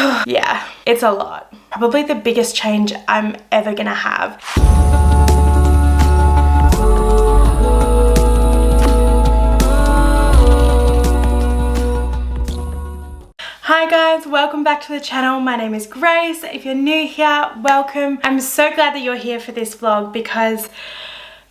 Yeah, it's a lot. Probably the biggest change I'm ever gonna have. Hi guys, welcome back to the channel. My name is Grace. If you're new here, welcome. I'm so glad that you're here for this vlog because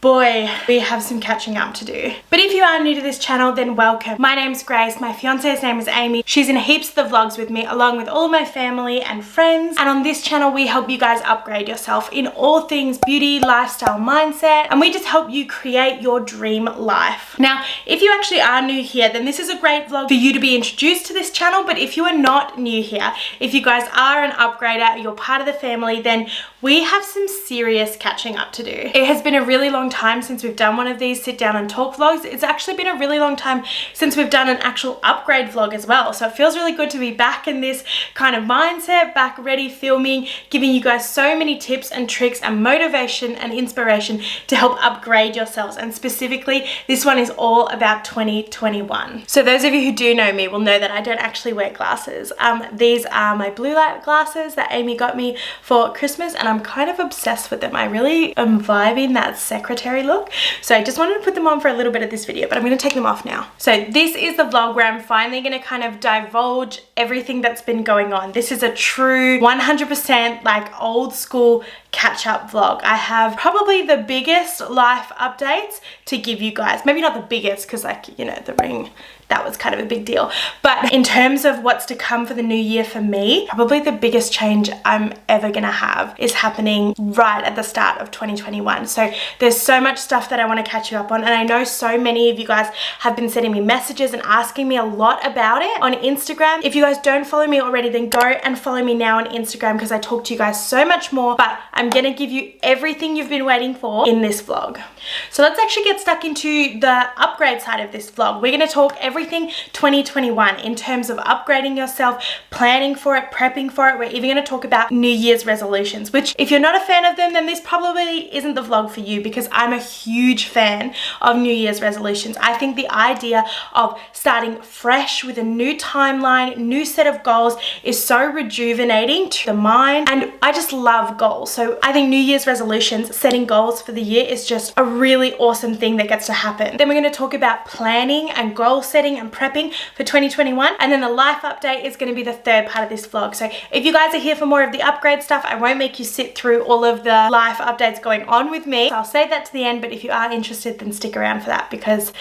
boy, we have some catching up to do. But if you are new to this channel, then welcome. My name's Grace, my fiance's name is Amy. She's in heaps of the vlogs with me, along with all my family and friends. And on this channel, we help you guys upgrade yourself in all things beauty, lifestyle, mindset, and we just help you create your dream life. Now, if you actually are new here, then this is a great vlog for you to be introduced to this channel. But if you are not new here, if you guys are an upgrader, you're part of the family, then we have some serious catching up to do. It has been a really long time since we've done one of these sit down and talk vlogs. It's actually been a really long time since we've done an actual upgrade vlog as well. So it feels really good to be back in this kind of mindset, back ready, filming, giving you guys so many tips and tricks and motivation and inspiration to help upgrade yourselves. And specifically, this one is all about 2021. So those of you who do know me will know that I don't actually wear glasses. These are my blue light glasses that Amy got me for Christmas, and I'm kind of obsessed with them. I really am vibing that secretary look. So I just wanted to put them on for a little bit of this video, but I'm going to take them off now. So this is the vlog where I'm finally going to kind of divulge everything that's been going on. This is a true 100% like old school catch up vlog. I have probably the biggest life updates to give you guys. Maybe not the biggest because, like, you know, the ring, that was kind of a big deal. But in terms of what's to come for the new year for me, probably the biggest change I'm ever gonna have is happening right at the start of 2021. So there's so much stuff that I want to catch you up on, and I know so many of you guys have been sending me messages and asking me a lot about it on Instagram. If you guys don't follow me already, then go and follow me now on Instagram because I talk to you guys so much more, but I'm gonna give you everything you've been waiting for in this vlog. So let's actually get stuck into the upgrade side of this vlog. We're gonna talk everything 2021 in terms of upgrading yourself, planning for it, prepping for it. We're even going to talk about New Year's resolutions, which if you're not a fan of them, then this probably isn't the vlog for you because I'm a huge fan of New Year's resolutions. I think the idea of starting fresh with a new timeline, new set of goals is so rejuvenating to the mind, and I just love goals. So I think New Year's resolutions, setting goals for the year, is just a really awesome thing that gets to happen. Then we're going to talk about planning and goal setting and prepping for 2021, and then the life update is going to be the third part of this vlog. So if you guys are here for more of the upgrade stuff, I won't make you sit through all of the life updates going on with me. So I'll save that to the end, but if you are interested, then stick around for that because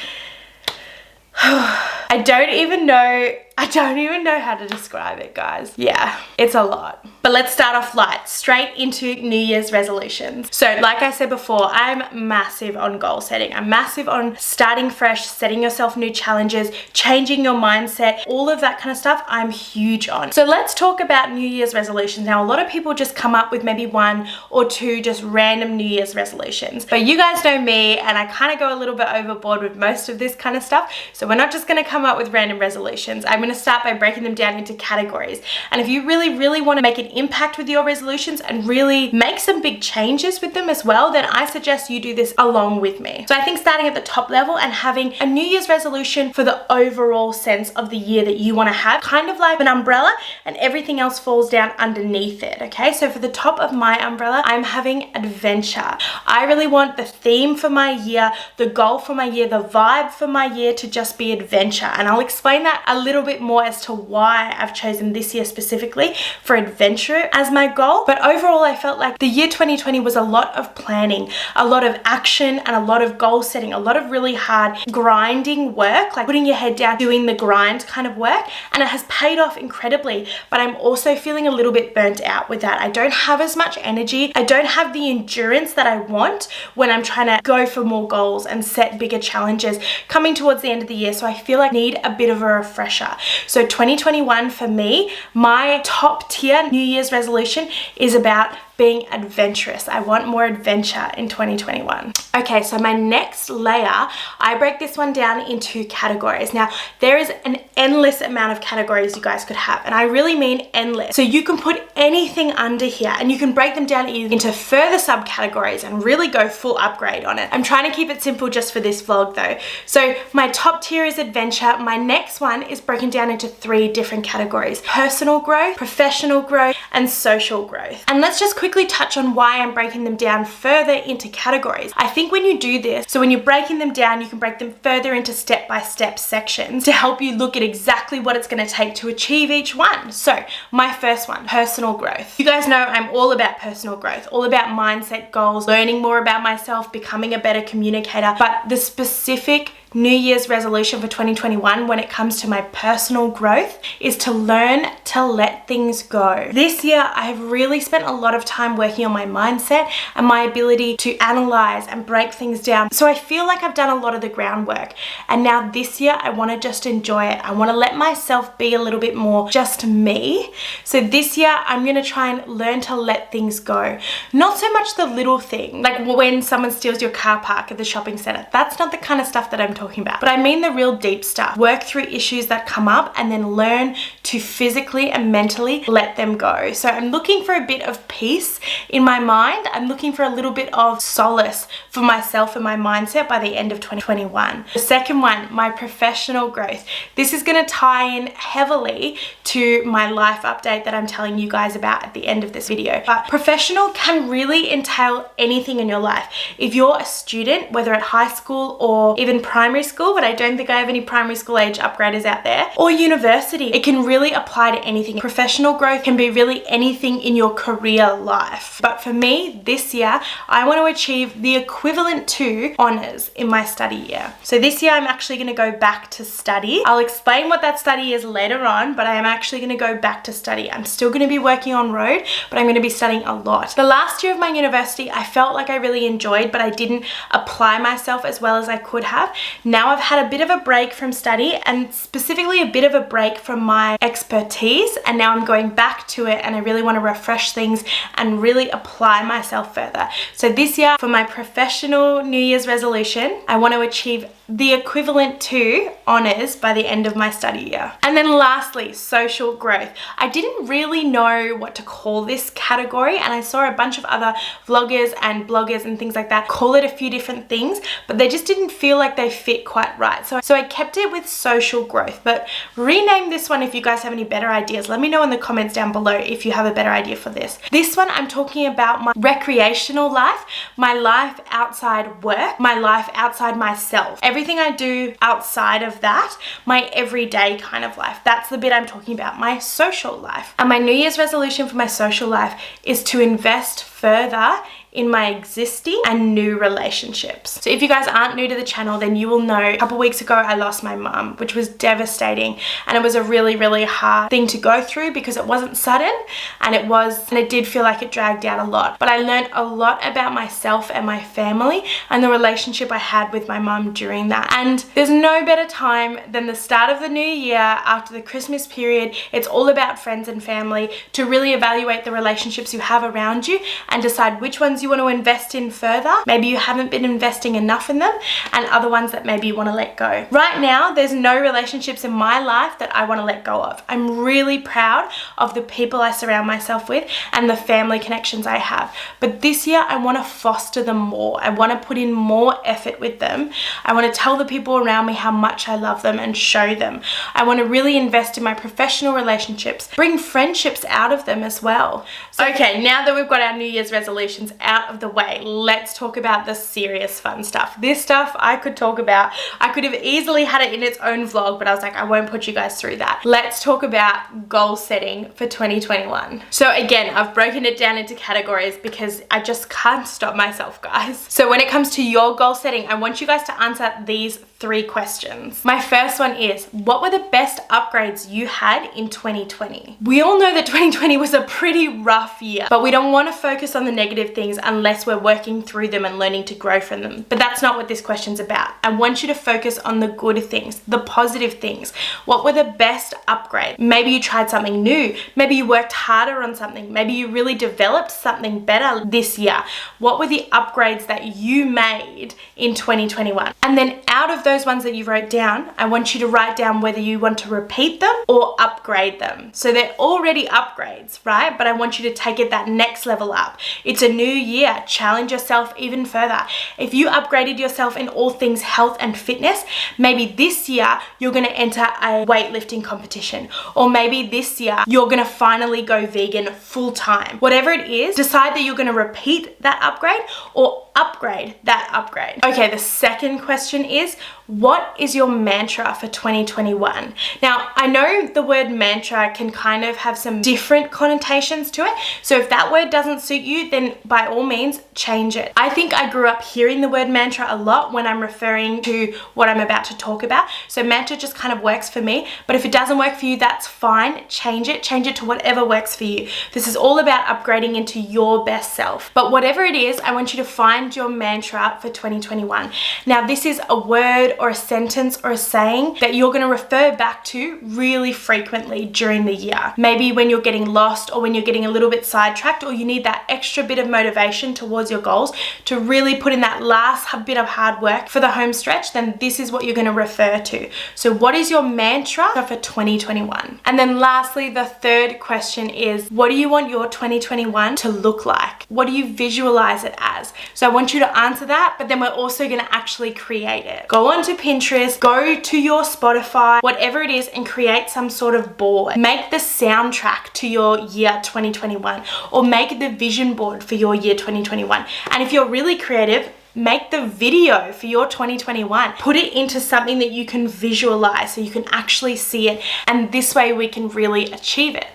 I don't even know how to describe it, guys. Yeah, it's a lot. But let's start off light, straight into New Year's resolutions. So like I said before, I'm massive on goal setting. I'm massive on starting fresh, setting yourself new challenges, changing your mindset, all of that kind of stuff I'm huge on. So let's talk about New Year's resolutions. Now, a lot of people just come up with maybe one or two just random New Year's resolutions. But you guys know me, and I kind of go a little bit overboard with most of this kind of stuff. So we're not just gonna come up with random resolutions. I'm gonna start by breaking them down into categories. And if you really want to make an impact with your resolutions and really make some big changes with them as well, then I suggest you do this along with me. So I think starting at the top level and having a New Year's resolution for the overall sense of the year that you want to have, kind of like an umbrella, and everything else falls down underneath it. Okay, so for the top of my umbrella, I'm having adventure. I really want the theme for my year, the goal for my year, the vibe for my year to just be adventure. And I'll explain that a little bit more as to why I've chosen this year specifically for adventure as my goal. But overall, I felt like the year 2020 was a lot of planning, a lot of action, and a lot of goal setting, a lot of really hard grinding work, like putting your head down, doing the grind kind of work. And it has paid off incredibly, but I'm also feeling a little bit burnt out with that. I don't have as much energy. I don't have the endurance that I want when I'm trying to go for more goals and set bigger challenges coming towards the end of the year. So I feel like I need a bit of a refresher. So 2021 for me, my top tier New Year's resolution is about being adventurous. I want more adventure in 2021. Okay, so my next layer, I break this one down into categories. Now, there is an endless amount of categories you guys could have, and I really mean endless. So you can put anything under here and you can break them down into further subcategories and really go full upgrade on it. I'm trying to keep it simple just for this vlog though. So my top tier is adventure. My next one is broken down into 3 different categories: personal growth, professional growth, and social growth. And let's just quickly touch on why I'm breaking them down further into categories. I think when you do this, so when you're breaking them down, you can break them further into step-by-step sections to help you look at exactly what it's going to take to achieve each one. So my first one, personal growth. You guys know I'm all about personal growth, all about mindset goals, learning more about myself, becoming a better communicator. But the specific New Year's resolution for 2021 when it comes to my personal growth is to learn to let things go. This year, I have really spent a lot of time working on my mindset and my ability to analyze and break things down. So I feel like I've done a lot of the groundwork. And now this year, I want to just enjoy it. I want to let myself be a little bit more just me. So this year, I'm going to try and learn to let things go. Not so much the little thing, like when someone steals your car park at the shopping center. That's not the kind of stuff that I'm talking about, but I mean the real deep stuff. Work through issues that come up and then learn to physically and mentally let them go. So I'm looking for a bit of peace in my mind. I'm looking for a little bit of solace for myself and my mindset by the end of 2021. The second one, my professional growth. This is going to tie in heavily to my life update that I'm telling you guys about at the end of this video. But professional can really entail anything in your life. If you're a student, whether at high school or even primary school, but I don't think I have any primary school age upgraders out there, or university, it can really apply to anything. Professional growth can be really anything in your career life. But for me, this year, I want to achieve the equivalent to honors in my study year. So this year, I'm actually going to go back to study. I'll explain what that study is later on, but I am actually going to go back to study. I'm still going to be working on road, but I'm going to be studying a lot. The last year of my university, I felt like I really enjoyed, but I didn't apply myself as well as I could have. Now I've had a bit of a break from study, and specifically a bit of a break from my expertise, and now I'm going back to it, and I really want to refresh things and really apply myself further. So this year, for my professional New Year's resolution, I want to achieve the equivalent to honors by the end of my study year. And then lastly, social growth. I didn't really know what to call this category, and I saw a bunch of other vloggers and bloggers and things like that call it a few different things, but they just didn't feel like they fit quite right. So I kept it with social growth, but rename this one if you guys have any better ideas. Let me know in the comments down below if you have a better idea for this. This one, I'm talking about my recreational life, my life outside work, my life outside myself. Everything I do outside of that, my everyday kind of life. That's the bit I'm talking about, my social life. And my New Year's resolution for my social life is to invest further in my existing and new relationships. So if you guys aren't new to the channel, then you will know a couple weeks ago I lost my mum, which was devastating, and it was a really, really hard thing to go through because it wasn't sudden, and it did feel like it dragged out a lot. But I learned a lot about myself and my family and the relationship I had with my mum during that. And there's no better time than the start of the new year after the Christmas period. It's all about friends and family to really evaluate the relationships you have around you and decide which ones you want to invest in further. Maybe you haven't been investing enough in them, and other ones that maybe you want to let go. Right now, there's no relationships in my life that I want to let go of. I'm really proud of the people I surround myself with and the family connections I have. But this year, I want to foster them more. I want to put in more effort with them. I want to tell the people around me how much I love them and show them. I want to really invest in my professional relationships, bring friendships out of them as well. So, okay, now that we've got our New Year's resolutions out of the way, let's talk about the serious fun stuff. This stuff I could talk about. I could have easily had it in its own vlog, but I was like, I won't put you guys through that. Let's talk about goal setting for 2021. So again, I've broken it down into categories because I just can't stop myself, guys. So when it comes to your goal setting, I want you guys to answer these 3 questions. My first one is, what were the best upgrades you had in 2020? We all know that 2020 was a pretty rough year, but we don't want to focus on the negative things unless we're working through them and learning to grow from them. But that's not what this question's about. I want you to focus on the good things, the positive things. What were the best upgrades? Maybe you tried something new. Maybe you worked harder on something. Maybe you really developed something better this year. What were the upgrades that you made in 2021? And then out of those ones that you wrote down, I want you to write down whether you want to repeat them or upgrade them. So they're already upgrades, right? But I want you to take it that next level up. It's a new year. Challenge yourself even further. If you upgraded yourself in all things health and fitness, maybe this year you're going to enter a weightlifting competition, or maybe this year you're going to finally go vegan full time. Whatever it is, decide that you're going to repeat that upgrade or upgrade that upgrade. Okay, the second question is, what is your mantra for 2021? Now, I know the word mantra can kind of have some different connotations to it. So if that word doesn't suit you, then by all means, change it. I think I grew up hearing the word mantra a lot when I'm referring to what I'm about to talk about. So mantra just kind of works for me, but if it doesn't work for you, that's fine. Change it to whatever works for you. This is all about upgrading into your best self. But whatever it is, I want you to find your mantra for 2021. Now, this is a word or a sentence or a saying that you're going to refer back to really frequently during the year. Maybe when you're getting lost, or when you're getting a little bit sidetracked, or you need that extra bit of motivation towards your goals to really put in that last bit of hard work for the home stretch, then this is what you're going to refer to. So what is your mantra for 2021? And then lastly, the third question is, what do you want your 2021 to look like? What do you visualize it as? So I want you to answer that, but then we're also going to actually create it. Go onto Pinterest, go to your Spotify, whatever it is, and create some sort of board. Make the soundtrack to your year 2021, or make the vision board for your year 2021. And if you're really creative, make the video for your 2021. Put it into something that you can visualize so you can actually see it, and this way we can really achieve it.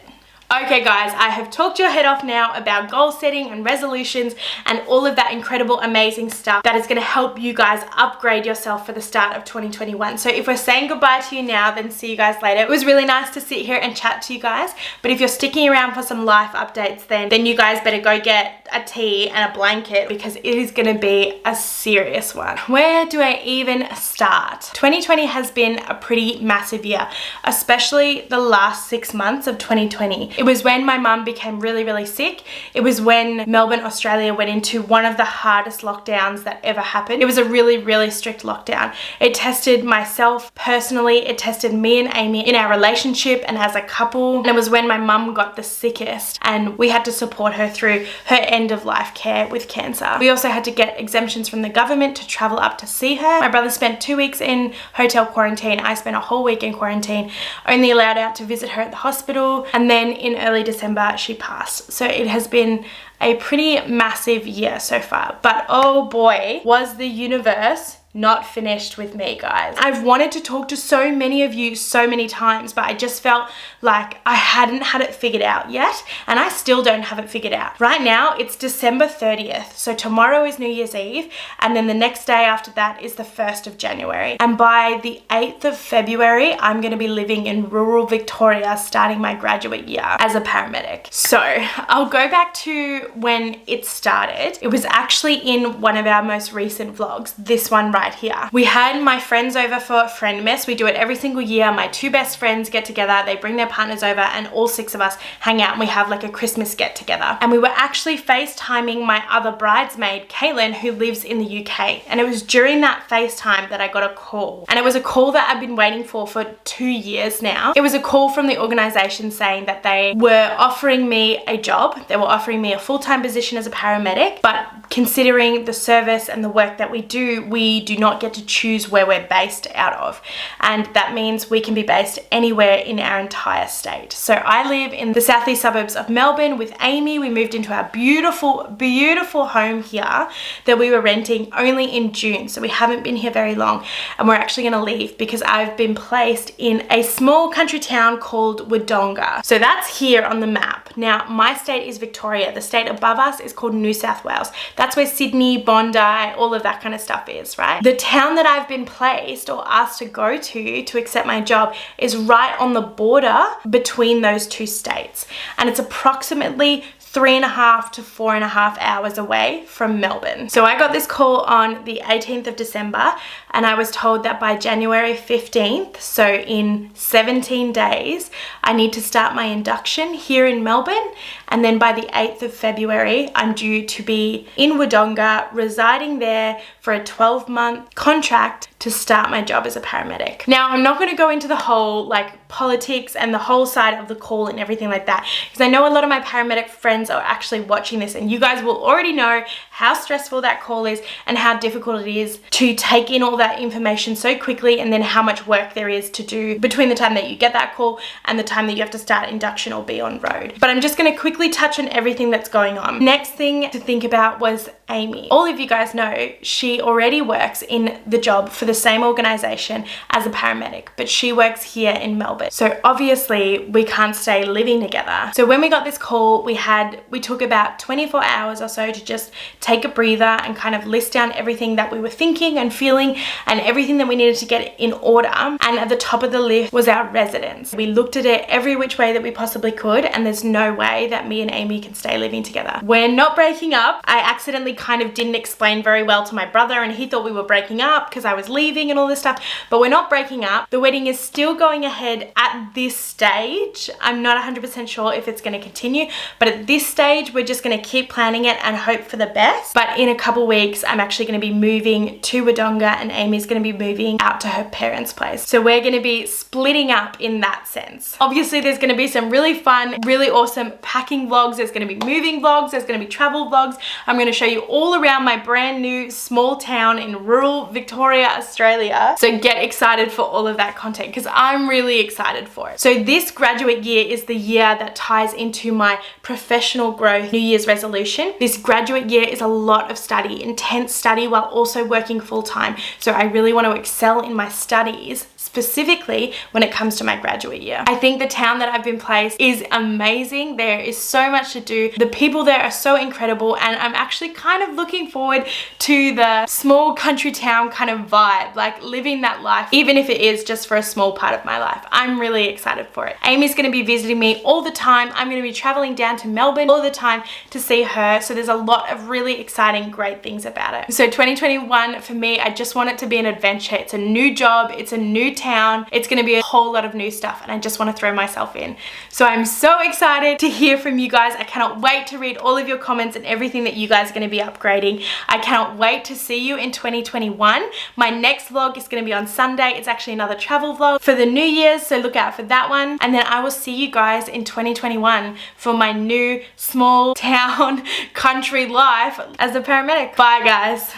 Okay guys, I have talked your head off now about goal setting and resolutions and all of that incredible, amazing stuff that is going to help you guys upgrade yourself for the start of 2021. So if we're saying goodbye to you now, then see you guys later. It was really nice to sit here and chat to you guys, but if you're sticking around for some life updates, then you guys better go get a tea and a blanket, because it is going to be a serious one. Where do I even start? 2020 has been a pretty massive year, especially the last 6 months of 2020. It was when my mum became really, really sick. It was when Melbourne, Australia went into one of the hardest lockdowns that ever happened. It was a really, really strict lockdown. It tested myself personally. It tested me and Amy in our relationship and as a couple. And it was when my mum got the sickest and we had to support her through her end of life care with cancer. We also had to get exemptions from the government to travel up to see her. My brother spent 2 weeks in hotel quarantine. I spent a whole week in quarantine, only allowed out to visit her at the hospital. And then in early December, she passed. So it has been a pretty massive year so far. But oh boy, was the universe not finished with me, guys. I've wanted to talk to so many of you so many times, but I just felt like I hadn't had it figured out yet, and I still don't have it figured out. Right now, it's December 30th, so tomorrow is New Year's Eve, and then the next day after that is the 1st of January. And by the 8th of February, I'm gonna be living in rural Victoria, starting my graduate year as a paramedic. So I'll go back to when it started. It was actually in one of our most recent vlogs, this one right here. We had my friends over for Friendmas. We do it every single year. My 2 best friends get together, they bring their partners over, and all 6 of us hang out and we have like a Christmas get together. And we were actually FaceTiming my other bridesmaid, Caitlin, who lives in the UK. And it was during that FaceTime that I got a call. And it was a call that I've been waiting for 2 years now. It was a call from the organization saying that they were offering me a job. They were offering me a full-time position as a paramedic, but considering the service and the work that we do not get to choose where we're based out of. And that means we can be based anywhere in our entire state. So I live in the southeast suburbs of Melbourne with Amy. We moved into our beautiful, beautiful home here that we were renting only in June. So we haven't been here very long, and we're actually gonna leave because I've been placed in a small country town called Wodonga. So that's here on the map. Now, my state is Victoria. The state above us is called New South Wales. That's where Sydney, Bondi, all of that kind of stuff is, right? The town that I've been placed or asked to go to accept my job is right on the border between those two states. And it's approximately 3.5 to 4.5 hours away from Melbourne. So I got this call on the 18th of December and I was told that by January 15th, so in 17 days, I need to start my induction here in Melbourne. And then by the 8th of February, I'm due to be in Wodonga, residing there for a 12-month contract to start my job as a paramedic. Now, I'm not going to go into the whole like politics and the whole side of the call and everything like that, because I know a lot of my paramedic friends are actually watching this and you guys will already know how stressful that call is and how difficult it is to take in all that information so quickly, and then how much work there is to do between the time that you get that call and the time that you have to start induction or be on road. But I'm just going to quickly touch on everything that's going on. Next thing to think about was Amy. All of you guys know she already works in the job for the same organization as a paramedic, but she works here in Melbourne. So obviously we can't stay living together. So when we got this call, we took about 24 hours or so to just take a breather and kind of list down everything that we were thinking and feeling and everything that we needed to get in order. And at the top of the list was our residence. We looked at it every which way that we possibly could, and there's no way that me and Amy can stay living together. We're not breaking up. I accidentally kind of didn't explain very well to my brother and he thought we were breaking up because I was leaving and all this stuff, but we're not breaking up. The wedding is still going ahead at this stage. I'm not 100% sure if it's going to continue, but at this stage we're just going to keep planning it and hope for the best. But in a couple weeks I'm actually going to be moving to Wodonga and Amy's going to be moving out to her parents' place. So we're going to be splitting up in that sense. Obviously there's going to be some really fun, really awesome packing vlogs. There's going to be moving vlogs. There's going to be travel vlogs. I'm going to show you all around my brand new small town in rural Victoria, Australia. So get excited for all of that content because I'm really excited for it. So this graduate year is the year that ties into my professional growth New Year's resolution. This graduate year is a lot of study, intense study, while also working full time. So I really want to excel in my studies, specifically when it comes to my graduate year. I think the town that I've been placed is amazing. There is so much to do. The people there are so incredible, and I'm actually kind of looking forward to the small country town kind of vibe, like living that life, even if it is just for a small part of my life. I'm really excited for it. Amy's going to be visiting me all the time. I'm going to be traveling down to Melbourne all the time to see her. So there's a lot of really exciting, great things about it. So 2021 for me, I just want it to be an adventure. It's a new job. It's a new town. It's going to be a whole lot of new stuff, and I just want to throw myself in. So I'm so excited to hear from you guys. I cannot wait to read all of your comments and everything that you guys are going to be upgrading. I cannot wait to see you in 2021. My next vlog is going to be on Sunday. It's actually another travel vlog for the New Year's, so look out for that one. And then I will see you guys in 2021 for my new small town country life as a paramedic. Bye guys.